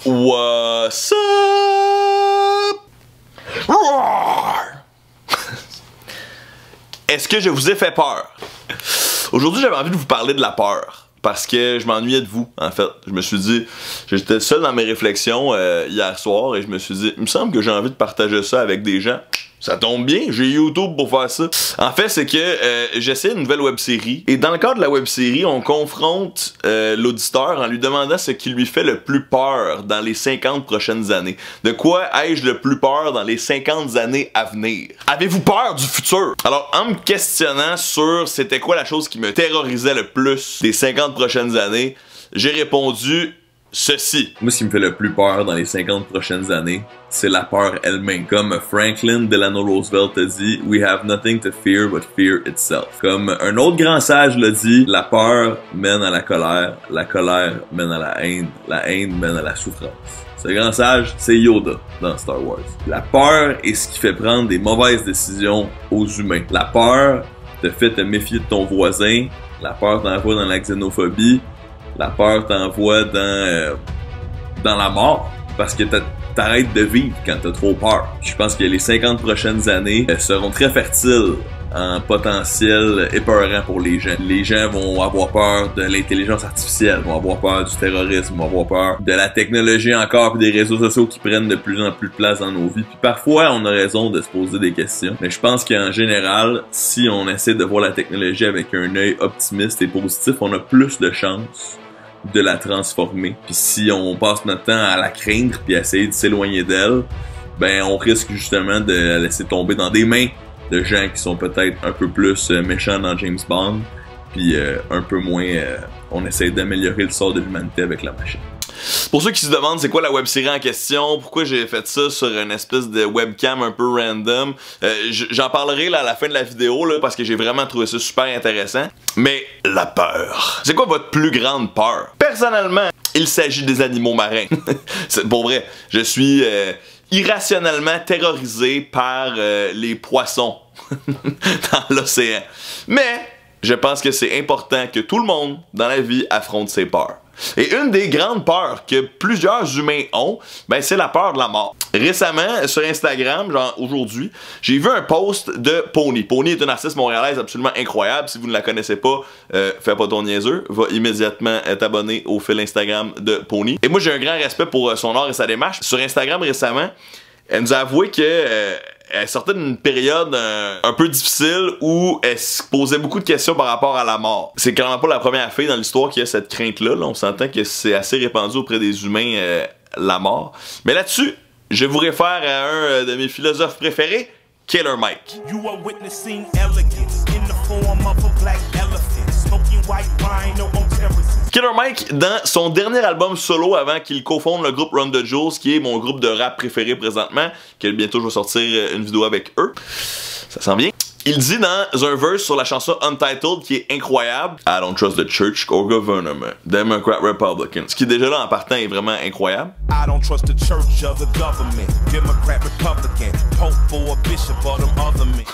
What's up? Roar! Est-ce que je vous ai fait peur? Aujourd'hui, j'avais envie de vous parler de la peur. Parce que je m'ennuyais de vous, en fait. Je me suis dit, j'étais seul dans mes réflexions hier soir et je me suis dit, il me semble que j'ai envie de partager ça avec des gens. Ça tombe bien, j'ai YouTube pour faire ça. En fait, c'est que j'essaie une nouvelle web-série. Et dans le cadre de la web-série, on confronte l'auditeur en lui demandant ce qui lui fait le plus peur dans les 50 prochaines années. De quoi ai-je le plus peur dans les 50 années à venir? Avez-vous peur du futur? Alors, en me questionnant sur c'était quoi la chose qui me terrorisait le plus des 50 prochaines années, j'ai répondu ceci. Moi, ce qui me fait le plus peur dans les 50 prochaines années, c'est la peur elle-même. Comme Franklin Delano Roosevelt a dit, « We have nothing to fear but fear itself ». Comme un autre grand sage l'a dit, la peur mène à la colère mène à la haine mène à la souffrance. Ce grand sage, c'est Yoda dans Star Wars. La peur est ce qui fait prendre des mauvaises décisions aux humains. La peur te fait te méfier de ton voisin. La peur t'envoie dans la xénophobie. La peur t'envoie dans la mort parce que t'arrêtes de vivre quand t'as trop peur. Je pense que les 50 prochaines années seront très fertiles en potentiel épeurant pour les gens. Les gens vont avoir peur de l'intelligence artificielle, vont avoir peur du terrorisme, vont avoir peur de la technologie encore, puis des réseaux sociaux qui prennent de plus en plus de place dans nos vies. Puis parfois, on a raison de se poser des questions. Mais je pense qu'en général, si on essaie de voir la technologie avec un œil optimiste et positif, on a plus de chances de la transformer. Puis si on passe notre temps à la craindre puis à essayer de s'éloigner d'elle, ben on risque justement de la laisser tomber dans des mains de gens qui sont peut-être un peu plus méchants dans James Bond, puis un peu moins on essaie d'améliorer le sort de l'humanité avec la machine. Pour ceux qui se demandent c'est quoi la web-série en question, pourquoi j'ai fait ça sur une espèce de webcam un peu random, j'en parlerai là à la fin de la vidéo là, parce que j'ai vraiment trouvé ça super intéressant. Mais la peur. C'est quoi votre plus grande peur? Personnellement, il s'agit des animaux marins. Pour vrai, je suis irrationnellement terrorisé par les poissons dans l'océan. Mais je pense que c'est important que tout le monde dans la vie affronte ses peurs. Et une des grandes peurs que plusieurs humains ont, ben c'est la peur de la mort. Récemment, sur Instagram, genre aujourd'hui, j'ai vu un post de Pony. Pony est une artiste montréalaise absolument incroyable. Si vous ne la connaissez pas, fais pas ton niaiseux. Va immédiatement t'abonner au fil Instagram de Pony. Et moi, j'ai un grand respect pour son art et sa démarche. Sur Instagram récemment, elle nous a avoué que elle sortait d'une période un peu difficile où elle se posait beaucoup de questions par rapport à la mort. C'est clairement pas la première fille dans l'histoire qui a cette crainte-là. On s'entend que c'est assez répandu auprès des humains, la mort. Mais là-dessus, je vous réfère à un de mes philosophes préférés, Killer Mike. You are witnessing elegance in the form of a black elephant, smoking white rhino on terrorism. Killer Mike, dans son dernier album solo avant qu'il cofonde le groupe Run the Jewels, qui est mon groupe de rap préféré présentement, que bientôt je vais sortir une vidéo avec eux, ça sent bien. Il dit dans un verse sur la chanson Untitled qui est incroyable, I don't trust the church or government, Democrat, Republican. Ce qui déjà là en partant est vraiment incroyable. I don't trust the church or the government, Democrat, Republican, Pope for a bishop or them other men.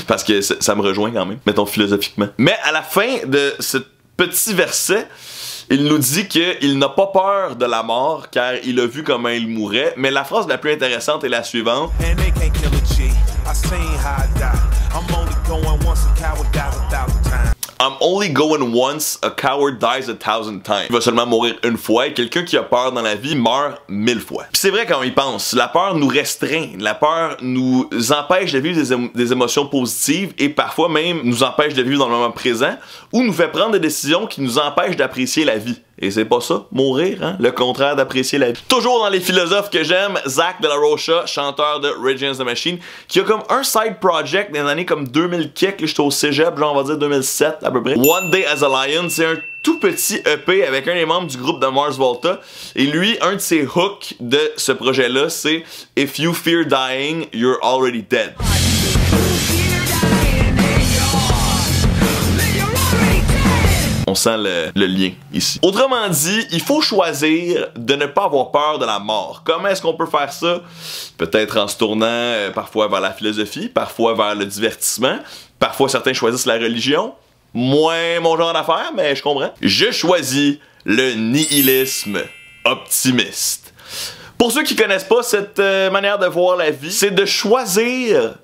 Parce que ça me rejoint quand même, mettons philosophiquement. Mais à la fin de ce petit verset, il nous dit qu'il n'a pas peur de la mort car il a vu comment il mourait. Mais la phrase la plus intéressante est la suivante. I'm only going once, a coward dies 1,000 times. Il va seulement mourir une fois et quelqu'un qui a peur dans la vie meurt 1000 fois. Puis c'est vrai quand on y pense, la peur nous restreint, la peur nous empêche de vivre des émotions positives et parfois même nous empêche de vivre dans le moment présent ou nous fait prendre des décisions qui nous empêchent d'apprécier la vie. Et c'est pas ça, mourir, hein? Le contraire d'apprécier la vie. Toujours dans les philosophes que j'aime, Zach de la Rocha, chanteur de Rage Against the Machine, qui a comme un side project dans les années comme 2000 quelques, j'étais au cégep, genre on va dire 2007 à peu près. One Day as a Lion, c'est un tout petit EP avec un des membres du groupe de Mars Volta. Et lui, un de ses hooks de ce projet-là, c'est If you fear dying, you're already dead. On sent le lien ici. Autrement dit, il faut choisir de ne pas avoir peur de la mort. Comment est-ce qu'on peut faire ça? Peut-être en se tournant parfois vers la philosophie, parfois vers le divertissement, parfois certains choisissent la religion. Moins mon genre d'affaires, mais je comprends. Je choisis le nihilisme optimiste. Pour ceux qui connaissent pas cette manière de voir la vie, c'est de choisir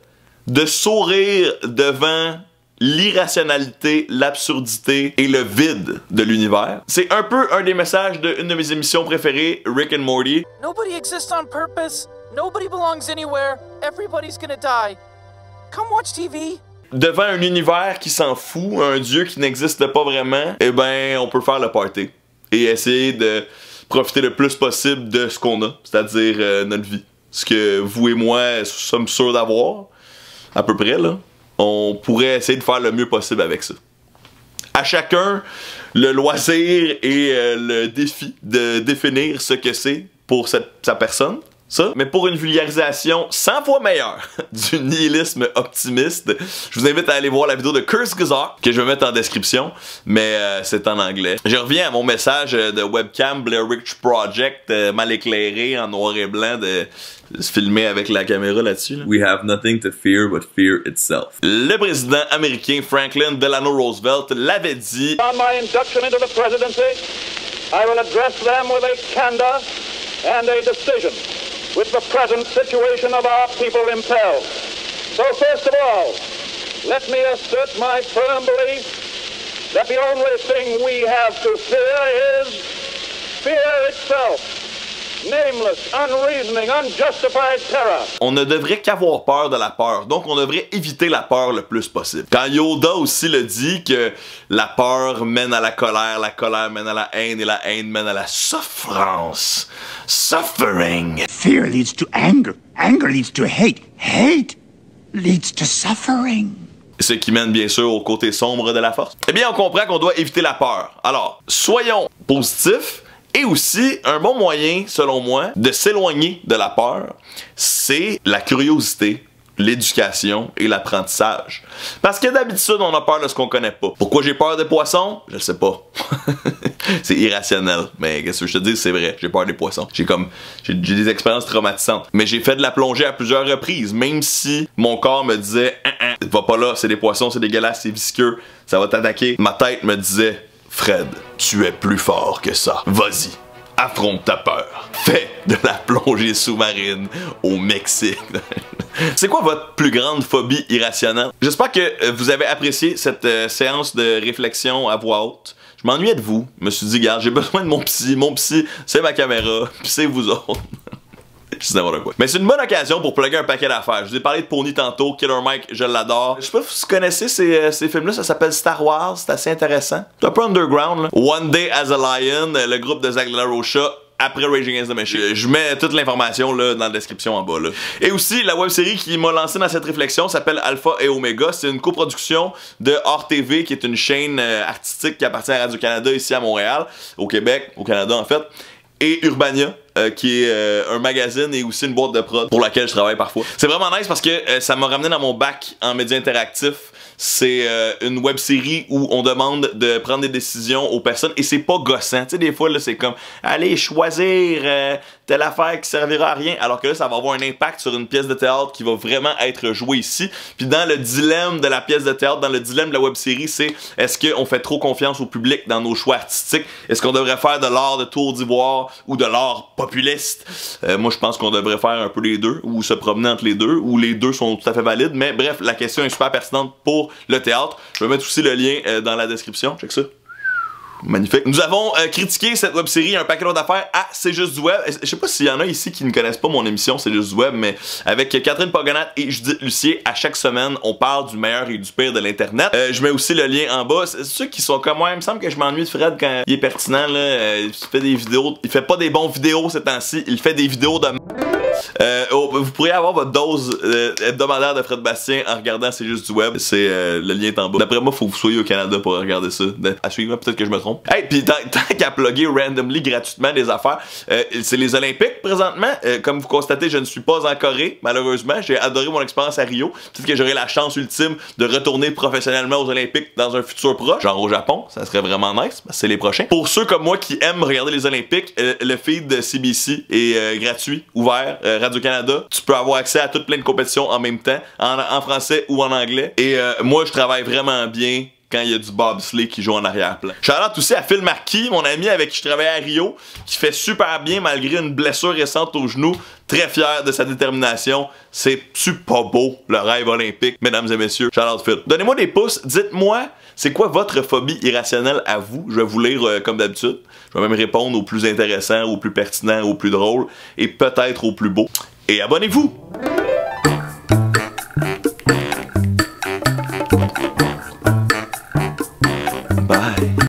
de sourire devant l'irrationalité, l'absurdité et le vide de l'univers. C'est un peu un des messages d'une de mes émissions préférées, Rick and Morty. Nobody exists on purpose. Nobody belongs anywhere. Everybody's gonna die. Come watch TV. Devant un univers qui s'en fout, un dieu qui n'existe pas vraiment, eh ben, on peut faire le party et essayer de profiter le plus possible de ce qu'on a, c'est-à-dire notre vie. Ce que vous et moi sommes sûrs d'avoir, à peu près, là. On pourrait essayer de faire le mieux possible avec ça. À chacun, le loisir et le défi de définir ce que c'est pour sa personne. Ça. Mais pour une vulgarisation 100 fois meilleure du nihilisme optimiste, je vous invite à aller voir la vidéo de Kurzgesagt que je vais mettre en description, mais c'est en anglais. Je reviens à mon message de webcam Blair Witch Project mal éclairé en noir et blanc de se filmer avec la caméra là-dessus. Là. We have nothing to fear but fear itself. Le président américain Franklin Delano Roosevelt l'avait dit. On my induction into the presidency, I will address them with a candor and a decision which the present situation of our people impels. So first of all, let me assert my firm belief that the only thing we have to fear is fear itself. Nameless, unreasoning, unjustified terror. On ne devrait qu'avoir peur de la peur, donc on devrait éviter la peur le plus possible. Quand Yoda aussi le dit que la peur mène à la colère mène à la haine et la haine mène à la souffrance. Suffering. Fear leads to anger. Anger leads to hate. Hate leads to suffering. Ce qui mène bien sûr au côté sombre de la force. Eh bien, on comprend qu'on doit éviter la peur. Alors, soyons positifs. Et aussi, un bon moyen, selon moi, de s'éloigner de la peur, c'est la curiosité, l'éducation et l'apprentissage. Parce que d'habitude, on a peur de ce qu'on connaît pas. Pourquoi j'ai peur des poissons? Je le sais pas. C'est irrationnel. Mais qu'est-ce que je te dis? C'est vrai. J'ai peur des poissons. J'ai des expériences traumatisantes. Mais j'ai fait de la plongée à plusieurs reprises. Même si mon corps me disait va pas là, c'est des poissons, c'est dégueulasse, c'est visqueux, ça va t'attaquer. Ma tête me disait Fred, tu es plus fort que ça. Vas-y, affronte ta peur. Fais de la plongée sous-marine au Mexique. C'est quoi votre plus grande phobie irrationnelle? J'espère que vous avez apprécié cette séance de réflexion à voix haute. Je m'ennuyais de vous. Je me suis dit, regarde, j'ai besoin de mon psy. Mon psy, c'est ma caméra, puis c'est vous autres. Je sais n'importe quoi. Mais c'est une bonne occasion pour plugger un paquet d'affaires. Je vous ai parlé de Pony tantôt, Killer Mike, je l'adore. Je sais pas si vous connaissez ces films-là, ça s'appelle Star Wars, c'est assez intéressant. C'est un peu underground, là. One Day as a Lion, le groupe de Zach de la Rocha, après Rage Against the Machine. Je mets toute l'information là dans la description en bas. Là. Et aussi, la web-série qui m'a lancé dans cette réflexion s'appelle Alpha et Omega. C'est une coproduction de Hors TV, qui est une chaîne artistique qui appartient à Radio-Canada ici à Montréal, au Québec, au Canada en fait. Et Urbania, qui est un magazine et aussi une boîte de prod pour laquelle je travaille parfois. C'est vraiment nice parce que ça m'a ramené dans mon bac en médias interactifs. C'est une web-série où on demande de prendre des décisions aux personnes et c'est pas gossant. Tu sais, des fois, là, c'est comme allez choisir telle affaire qui servira à rien, alors que là, ça va avoir un impact sur une pièce de théâtre qui va vraiment être jouée ici. Puis dans le dilemme de la pièce de théâtre, dans le dilemme de la web-série, c'est est-ce qu'on fait trop confiance au public dans nos choix artistiques? Est-ce qu'on devrait faire de l'art de tour d'ivoire ou de l'art populiste? Moi, je pense qu'on devrait faire un peu les deux, ou se promener entre les deux, ou les deux sont tout à fait valides. Mais bref, la question est super pertinente pour le théâtre. Je vais mettre aussi le lien dans la description. Check ça. Magnifique. Nous avons critiqué cette web-série un paquet d'affaires à C'est juste du web. Je sais pas s'il y en a ici qui ne connaissent pas mon émission C'est juste du web, mais avec Catherine Pogonat et Judith Lucier, à chaque semaine, on parle du meilleur et du pire de l'Internet. Je mets aussi le lien en bas. Ceux qui sont comme moi, il me semble que je m'ennuie de Fred quand il est pertinent. Là. Il fait des vidéos. Il fait pas des bons vidéos ces temps-ci. Il fait des vidéos de... vous pourriez avoir votre dose hebdomadaire de Fred Bastien en regardant C'est juste du web. C'est le lien est en bas. D'après moi, faut que vous soyez au Canada pour regarder ça. À suivre, peut-être que je me trompe. Hey, pis tant qu'à plugger randomly gratuitement des affaires, c'est les Olympiques présentement. Comme vous constatez, je ne suis pas en Corée, malheureusement. J'ai adoré mon expérience à Rio. Peut-être que j'aurai la chance ultime de retourner professionnellement aux Olympiques dans un futur proche, genre au Japon. Ça serait vraiment nice, parce que c'est les prochains. Pour ceux comme moi qui aiment regarder les Olympiques, le feed de CBC est gratuit, ouvert. Radio-Canada, tu peux avoir accès à toutes plein de compétitions en même temps, en français ou en anglais. Et moi, je travaille vraiment bien quand il y a du bobsleigh qui joue en arrière-plan. Shout-out aussi à Phil Marquis, mon ami avec qui je travaillais à Rio, qui fait super bien malgré une blessure récente au genou. Très fier de sa détermination. C'est-tu pas beau, le rêve olympique, mesdames et messieurs? Shout-out Phil. Donnez-moi des pouces, dites-moi, c'est quoi votre phobie irrationnelle à vous? Je vais vous lire comme d'habitude. Je vais même répondre au plus intéressant, au plus pertinent, au plus drôle et peut-être au plus beau. Et abonnez-vous!